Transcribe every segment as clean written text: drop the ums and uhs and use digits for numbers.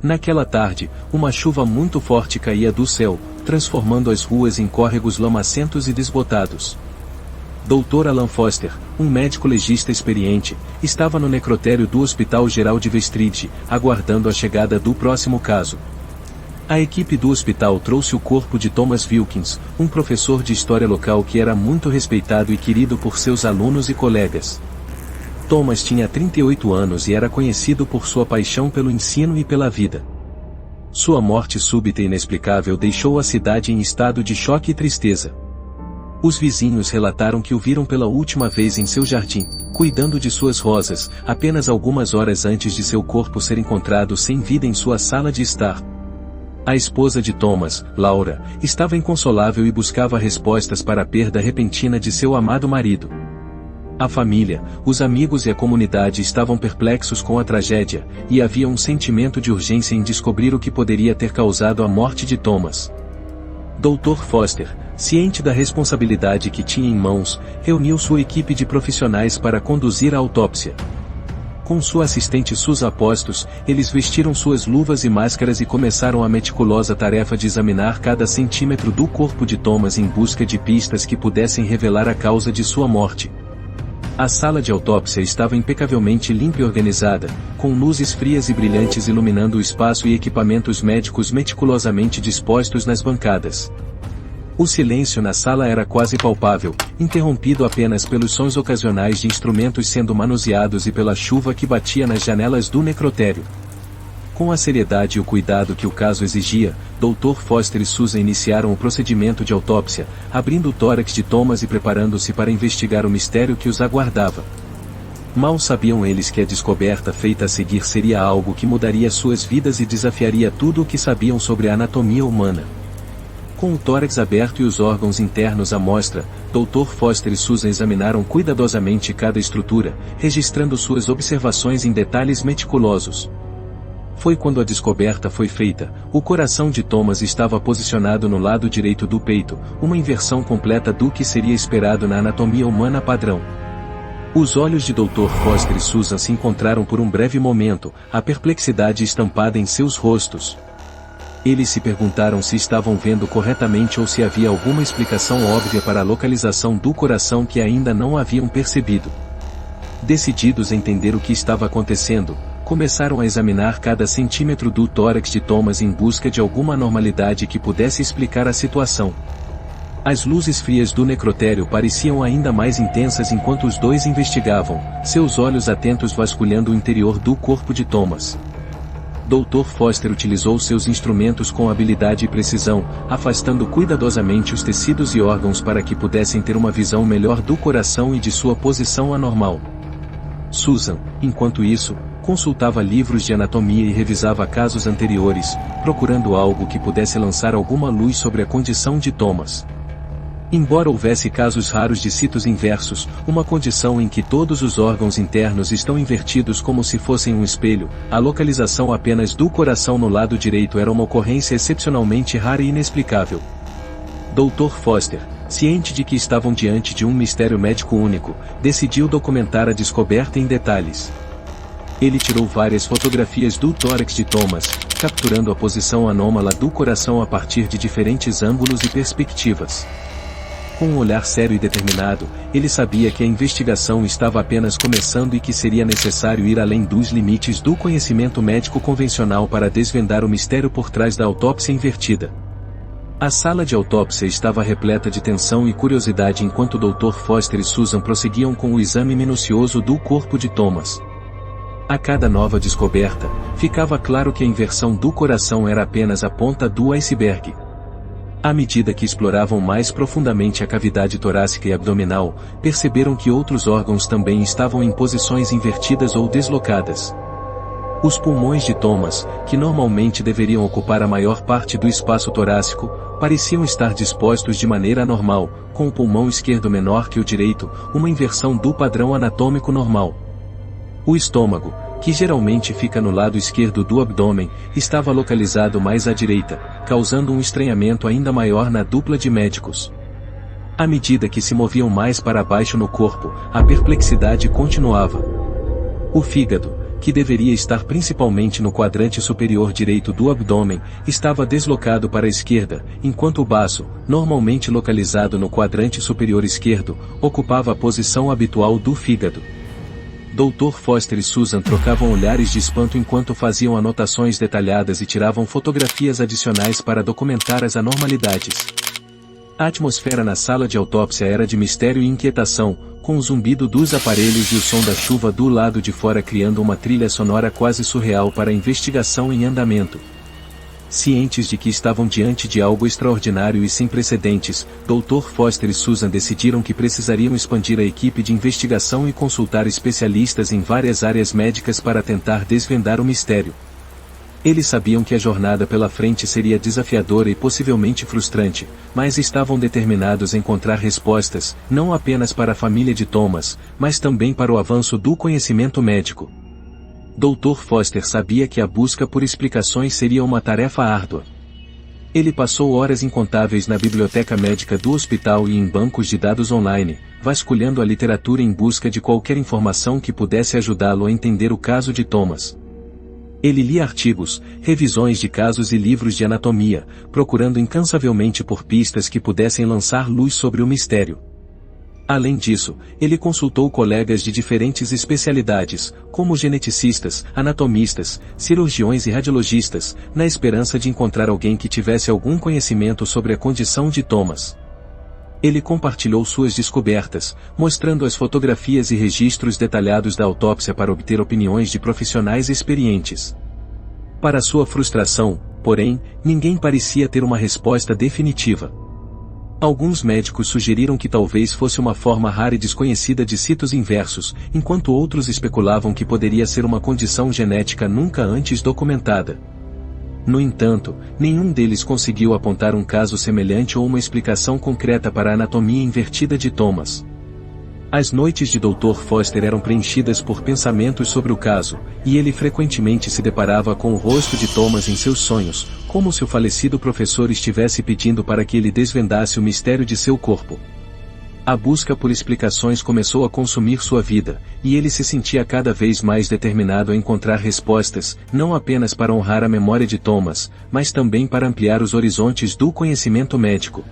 Naquela tarde, uma chuva muito forte caía do céu, transformando as ruas em córregos lamacentos e desbotados. Dr. Alan Foster, um médico legista experiente, estava no necrotério do Hospital Geral de Westridge, aguardando a chegada do próximo caso. A equipe do hospital trouxe o corpo de Thomas Wilkins, um professor de história local que era muito respeitado e querido por seus alunos e colegas. Thomas tinha 38 anos e era conhecido por sua paixão pelo ensino e pela vida. Sua morte súbita e inexplicável deixou a cidade em estado de choque e tristeza. Os vizinhos relataram que o viram pela última vez em seu jardim, cuidando de suas rosas, apenas algumas horas antes de seu corpo ser encontrado sem vida em sua sala de estar. A esposa de Thomas, Laura, estava inconsolável e buscava respostas para a perda repentina de seu amado marido. A família, os amigos e a comunidade estavam perplexos com a tragédia, e havia um sentimento de urgência em descobrir o que poderia ter causado a morte de Thomas. Dr. Foster, ciente da responsabilidade que tinha em mãos, reuniu sua equipe de profissionais para conduzir a autópsia. Com sua assistente Susan Apostos, eles vestiram suas luvas e máscaras e começaram a meticulosa tarefa de examinar cada centímetro do corpo de Thomas em busca de pistas que pudessem revelar a causa de sua morte. A sala de autópsia estava impecavelmente limpa e organizada, com luzes frias e brilhantes iluminando o espaço e equipamentos médicos meticulosamente dispostos nas bancadas. O silêncio na sala era quase palpável, interrompido apenas pelos sons ocasionais de instrumentos sendo manuseados e pela chuva que batia nas janelas do necrotério. Com a seriedade e o cuidado que o caso exigia, Dr. Foster e Susan iniciaram o procedimento de autópsia, abrindo o tórax de Thomas e preparando-se para investigar o mistério que os aguardava. Mal sabiam eles que a descoberta feita a seguir seria algo que mudaria suas vidas e desafiaria tudo o que sabiam sobre a anatomia humana. Com o tórax aberto e os órgãos internos à mostra, Dr. Foster e Susan examinaram cuidadosamente cada estrutura, registrando suas observações em detalhes meticulosos. Foi quando a descoberta foi feita, o coração de Thomas estava posicionado no lado direito do peito, uma inversão completa do que seria esperado na anatomia humana padrão. Os olhos de Dr. Foster e Susan se encontraram por um breve momento, a perplexidade estampada em seus rostos. Eles se perguntaram se estavam vendo corretamente ou se havia alguma explicação óbvia para a localização do coração que ainda não haviam percebido. Decididos a entender o que estava acontecendo, começaram a examinar cada centímetro do tórax de Thomas em busca de alguma anormalidade que pudesse explicar a situação. As luzes frias do necrotério pareciam ainda mais intensas enquanto os dois investigavam, seus olhos atentos vasculhando o interior do corpo de Thomas. Dr. Foster utilizou seus instrumentos com habilidade e precisão, afastando cuidadosamente os tecidos e órgãos para que pudessem ter uma visão melhor do coração e de sua posição anormal. Susan, enquanto isso, consultava livros de anatomia e revisava casos anteriores, procurando algo que pudesse lançar alguma luz sobre a condição de Thomas. Embora houvesse casos raros de citos inversos, uma condição em que todos os órgãos internos estão invertidos como se fossem um espelho, a localização apenas do coração no lado direito era uma ocorrência excepcionalmente rara e inexplicável. Dr. Foster, ciente de que estavam diante de um mistério médico único, decidiu documentar a descoberta em detalhes. Ele tirou várias fotografias do tórax de Thomas, capturando a posição anômala do coração a partir de diferentes ângulos e perspectivas. Com um olhar sério e determinado, ele sabia que a investigação estava apenas começando e que seria necessário ir além dos limites do conhecimento médico convencional para desvendar o mistério por trás da autópsia invertida. A sala de autópsia estava repleta de tensão e curiosidade enquanto Dr. Foster e Susan prosseguiam com o exame minucioso do corpo de Thomas. A cada nova descoberta, ficava claro que a inversão do coração era apenas a ponta do iceberg. À medida que exploravam mais profundamente a cavidade torácica e abdominal, perceberam que outros órgãos também estavam em posições invertidas ou deslocadas. Os pulmões de Thomas, que normalmente deveriam ocupar a maior parte do espaço torácico, pareciam estar dispostos de maneira anormal, com o pulmão esquerdo menor que o direito, uma inversão do padrão anatômico normal. O estômago, que geralmente fica no lado esquerdo do abdômen, estava localizado mais à direita, causando um estranhamento ainda maior na dupla de médicos. À medida que se moviam mais para baixo no corpo, a perplexidade continuava. O fígado, que deveria estar principalmente no quadrante superior direito do abdômen, estava deslocado para a esquerda, enquanto o baço, normalmente localizado no quadrante superior esquerdo, ocupava a posição habitual do fígado. Dr. Foster e Susan trocavam olhares de espanto enquanto faziam anotações detalhadas e tiravam fotografias adicionais para documentar as anormalidades. A atmosfera na sala de autópsia era de mistério e inquietação, com o zumbido dos aparelhos e o som da chuva do lado de fora criando uma trilha sonora quase surreal para a investigação em andamento. Cientes de que estavam diante de algo extraordinário e sem precedentes, Dr. Foster e Susan decidiram que precisariam expandir a equipe de investigação e consultar especialistas em várias áreas médicas para tentar desvendar o mistério. Eles sabiam que a jornada pela frente seria desafiadora e possivelmente frustrante, mas estavam determinados a encontrar respostas, não apenas para a família de Thomas, mas também para o avanço do conhecimento médico. Dr. Foster sabia que a busca por explicações seria uma tarefa árdua. Ele passou horas incontáveis na biblioteca médica do hospital e em bancos de dados online, vasculhando a literatura em busca de qualquer informação que pudesse ajudá-lo a entender o caso de Thomas. Ele lia artigos, revisões de casos e livros de anatomia, procurando incansavelmente por pistas que pudessem lançar luz sobre o mistério. Além disso, ele consultou colegas de diferentes especialidades, como geneticistas, anatomistas, cirurgiões e radiologistas, na esperança de encontrar alguém que tivesse algum conhecimento sobre a condição de Thomas. Ele compartilhou suas descobertas, mostrando as fotografias e registros detalhados da autópsia para obter opiniões de profissionais experientes. Para sua frustração, porém, ninguém parecia ter uma resposta definitiva. Alguns médicos sugeriram que talvez fosse uma forma rara e desconhecida de citos inversos, enquanto outros especulavam que poderia ser uma condição genética nunca antes documentada. No entanto, nenhum deles conseguiu apontar um caso semelhante ou uma explicação concreta para a anatomia invertida de Thomas. As noites de Dr. Foster eram preenchidas por pensamentos sobre o caso, e ele frequentemente se deparava com o rosto de Thomas em seus sonhos, como se o falecido professor estivesse pedindo para que ele desvendasse o mistério de seu corpo. A busca por explicações começou a consumir sua vida, e ele se sentia cada vez mais determinado a encontrar respostas, não apenas para honrar a memória de Thomas, mas também para ampliar os horizontes do conhecimento médico.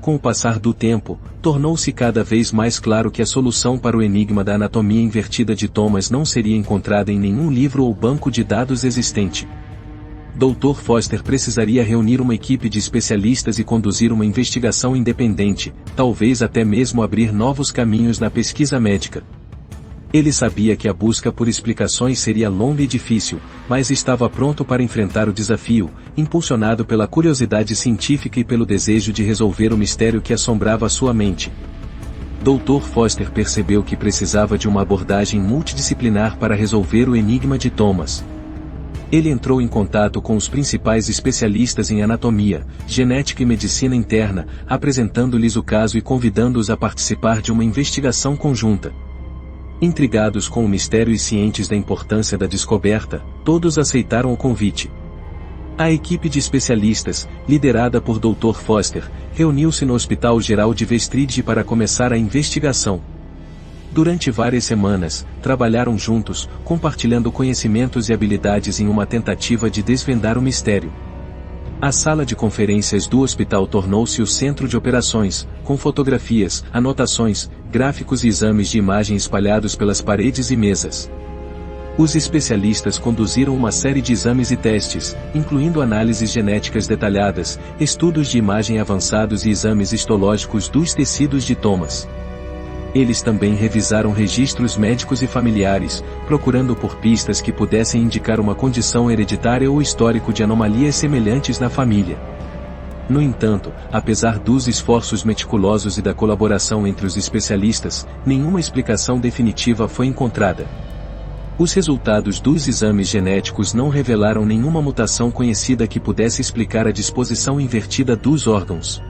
Com o passar do tempo, tornou-se cada vez mais claro que a solução para o enigma da anatomia invertida de Thomas não seria encontrada em nenhum livro ou banco de dados existente. Dr. Foster precisaria reunir uma equipe de especialistas e conduzir uma investigação independente, talvez até mesmo abrir novos caminhos na pesquisa médica. Ele sabia que a busca por explicações seria longa e difícil, mas estava pronto para enfrentar o desafio, impulsionado pela curiosidade científica e pelo desejo de resolver o mistério que assombrava sua mente. Dr. Foster percebeu que precisava de uma abordagem multidisciplinar para resolver o enigma de Thomas. Ele entrou em contato com os principais especialistas em anatomia, genética e medicina interna, apresentando-lhes o caso e convidando-os a participar de uma investigação conjunta. Intrigados com o mistério e cientes da importância da descoberta, todos aceitaram o convite. A equipe de especialistas, liderada por Dr. Foster, reuniu-se no Hospital Geral de Westridge para começar a investigação. Durante várias semanas, trabalharam juntos, compartilhando conhecimentos e habilidades em uma tentativa de desvendar o mistério. A sala de conferências do hospital tornou-se o centro de operações, com fotografias, anotações, gráficos e exames de imagem espalhados pelas paredes e mesas. Os especialistas conduziram uma série de exames e testes, incluindo análises genéticas detalhadas, estudos de imagem avançados e exames histológicos dos tecidos de Thomas. Eles também revisaram registros médicos e familiares, procurando por pistas que pudessem indicar uma condição hereditária ou histórico de anomalias semelhantes na família. No entanto, apesar dos esforços meticulosos e da colaboração entre os especialistas, nenhuma explicação definitiva foi encontrada. Os resultados dos exames genéticos não revelaram nenhuma mutação conhecida que pudesse explicar a disposição invertida dos órgãos.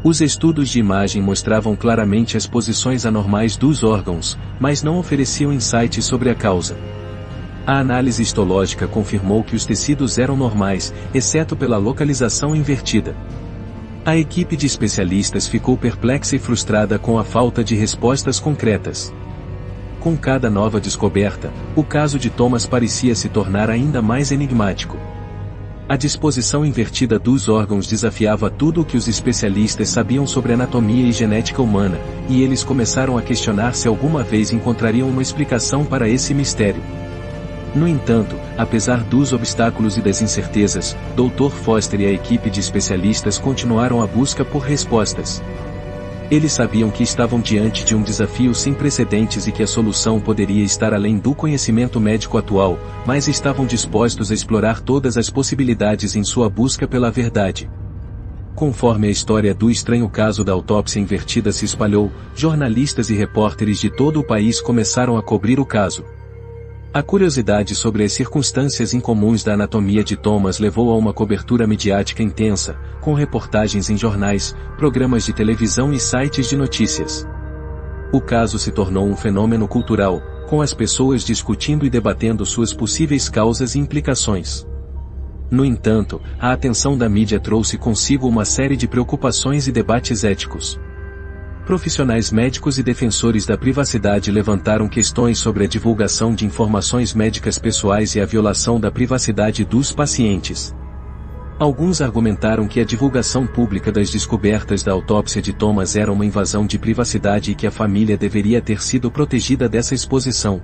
Os estudos de imagem mostravam claramente as posições anormais dos órgãos, mas não ofereciam insights sobre a causa. A análise histológica confirmou que os tecidos eram normais, exceto pela localização invertida. A equipe de especialistas ficou perplexa e frustrada com a falta de respostas concretas. Com cada nova descoberta, o caso de Thomas parecia se tornar ainda mais enigmático. A disposição invertida dos órgãos desafiava tudo o que os especialistas sabiam sobre anatomia e genética humana, e eles começaram a questionar se alguma vez encontrariam uma explicação para esse mistério. No entanto, apesar dos obstáculos e das incertezas, Dr. Foster e a equipe de especialistas continuaram a busca por respostas. Eles sabiam que estavam diante de um desafio sem precedentes e que a solução poderia estar além do conhecimento médico atual, mas estavam dispostos a explorar todas as possibilidades em sua busca pela verdade. Conforme a história do estranho caso da autópsia invertida se espalhou, jornalistas e repórteres de todo o país começaram a cobrir o caso. A curiosidade sobre as circunstâncias incomuns da anatomia de Thomas levou a uma cobertura midiática intensa, com reportagens em jornais, programas de televisão e sites de notícias. O caso se tornou um fenômeno cultural, com as pessoas discutindo e debatendo suas possíveis causas e implicações. No entanto, a atenção da mídia trouxe consigo uma série de preocupações e debates éticos. Profissionais médicos e defensores da privacidade levantaram questões sobre a divulgação de informações médicas pessoais e a violação da privacidade dos pacientes. Alguns argumentaram que a divulgação pública das descobertas da autópsia de Thomas era uma invasão de privacidade e que a família deveria ter sido protegida dessa exposição.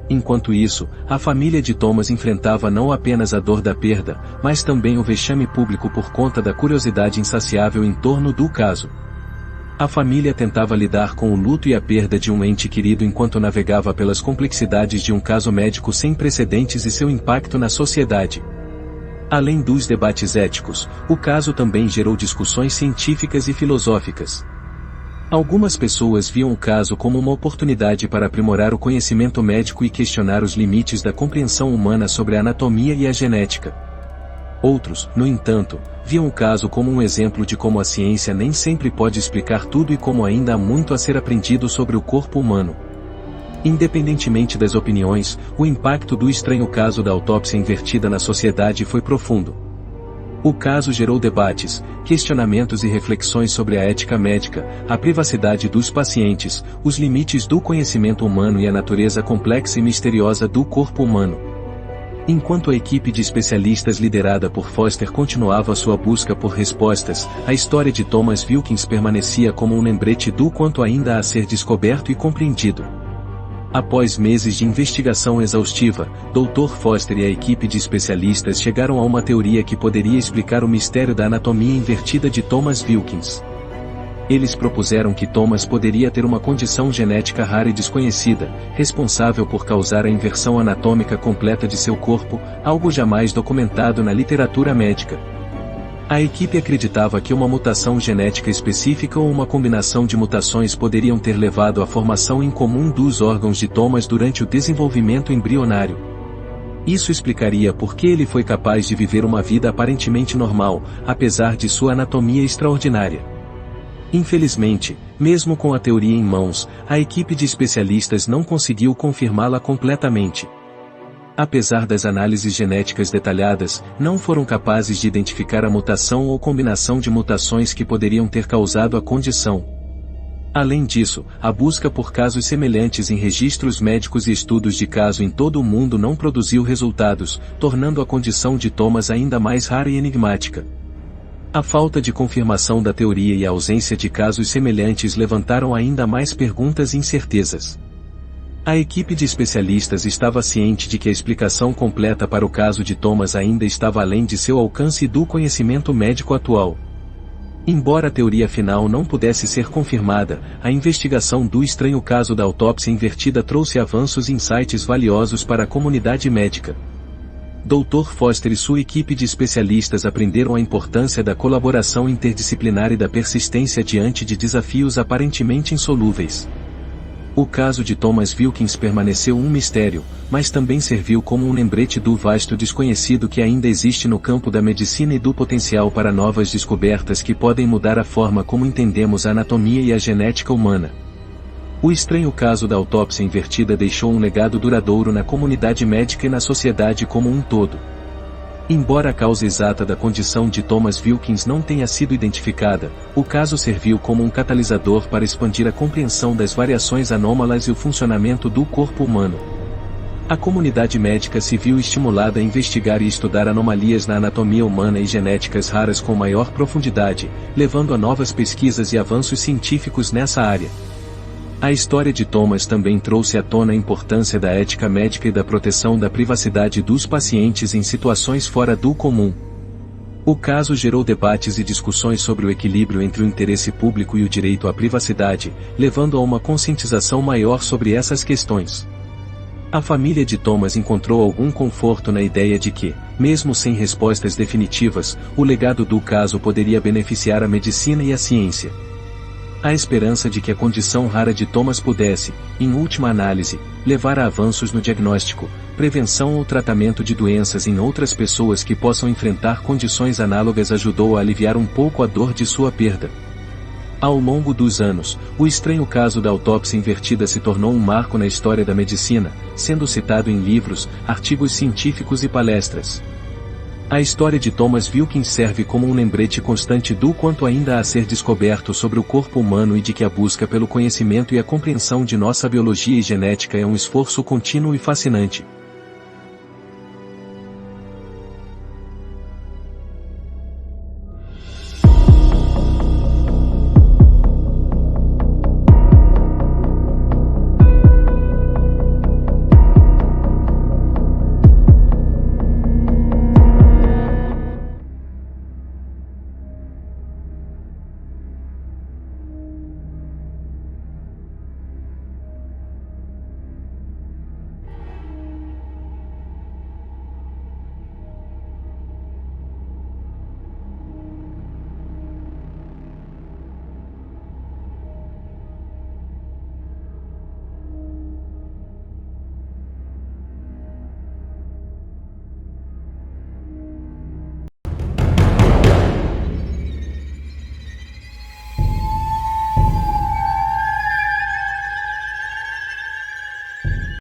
Enquanto isso, a família de Thomas enfrentava não apenas a dor da perda, mas também o vexame público por conta da curiosidade insaciável em torno do caso. A família tentava lidar com o luto e a perda de um ente querido enquanto navegava pelas complexidades de um caso médico sem precedentes e seu impacto na sociedade. Além dos debates éticos, o caso também gerou discussões científicas e filosóficas. Algumas pessoas viam o caso como uma oportunidade para aprimorar o conhecimento médico e questionar os limites da compreensão humana sobre a anatomia e a genética. Outros, no entanto, viam o caso como um exemplo de como a ciência nem sempre pode explicar tudo e como ainda há muito a ser aprendido sobre o corpo humano. Independentemente das opiniões, o impacto do estranho caso da autópsia invertida na sociedade foi profundo. O caso gerou debates, questionamentos e reflexões sobre a ética médica, a privacidade dos pacientes, os limites do conhecimento humano e a natureza complexa e misteriosa do corpo humano. Enquanto a equipe de especialistas liderada por Foster continuava sua busca por respostas, a história de Thomas Wilkins permanecia como um lembrete do quanto ainda há a ser descoberto e compreendido. Após meses de investigação exaustiva, Dr. Foster e a equipe de especialistas chegaram a uma teoria que poderia explicar o mistério da anatomia invertida de Thomas Wilkins. Eles propuseram que Thomas poderia ter uma condição genética rara e desconhecida, responsável por causar a inversão anatômica completa de seu corpo, algo jamais documentado na literatura médica. A equipe acreditava que uma mutação genética específica ou uma combinação de mutações poderiam ter levado à formação incomum dos órgãos de Thomas durante o desenvolvimento embrionário. Isso explicaria por que ele foi capaz de viver uma vida aparentemente normal, apesar de sua anatomia extraordinária. Infelizmente, mesmo com a teoria em mãos, a equipe de especialistas não conseguiu confirmá-la completamente. Apesar das análises genéticas detalhadas, não foram capazes de identificar a mutação ou combinação de mutações que poderiam ter causado a condição. Além disso, a busca por casos semelhantes em registros médicos e estudos de caso em todo o mundo não produziu resultados, tornando a condição de Thomas ainda mais rara e enigmática. A falta de confirmação da teoria e a ausência de casos semelhantes levantaram ainda mais perguntas e incertezas. A equipe de especialistas estava ciente de que a explicação completa para o caso de Thomas ainda estava além de seu alcance e do conhecimento médico atual. Embora a teoria final não pudesse ser confirmada, a investigação do estranho caso da autópsia invertida trouxe avanços e insights valiosos para a comunidade médica. Dr. Foster e sua equipe de especialistas aprenderam a importância da colaboração interdisciplinar e da persistência diante de desafios aparentemente insolúveis. O caso de Thomas Wilkins permaneceu um mistério, mas também serviu como um lembrete do vasto desconhecido que ainda existe no campo da medicina e do potencial para novas descobertas que podem mudar a forma como entendemos a anatomia e a genética humana. O estranho caso da autópsia invertida deixou um legado duradouro na comunidade médica e na sociedade como um todo. Embora a causa exata da condição de Thomas Wilkins não tenha sido identificada, o caso serviu como um catalisador para expandir a compreensão das variações anômalas e o funcionamento do corpo humano. A comunidade médica se viu estimulada a investigar e estudar anomalias na anatomia humana e genéticas raras com maior profundidade, levando a novas pesquisas e avanços científicos nessa área. A história de Thomas também trouxe à tona a importância da ética médica e da proteção da privacidade dos pacientes em situações fora do comum. O caso gerou debates e discussões sobre o equilíbrio entre o interesse público e o direito à privacidade, levando a uma conscientização maior sobre essas questões. A família de Thomas encontrou algum conforto na ideia de que, mesmo sem respostas definitivas, o legado do caso poderia beneficiar a medicina e a ciência. A esperança de que a condição rara de Thomas pudesse, em última análise, levar a avanços no diagnóstico, prevenção ou tratamento de doenças em outras pessoas que possam enfrentar condições análogas ajudou a aliviar um pouco a dor de sua perda. Ao longo dos anos, o estranho caso da autópsia invertida se tornou um marco na história da medicina, sendo citado em livros, artigos científicos e palestras. A história de Thomas Wilkins serve como um lembrete constante do quanto ainda há a ser descoberto sobre o corpo humano e de que a busca pelo conhecimento e a compreensão de nossa biologia e genética é um esforço contínuo e fascinante.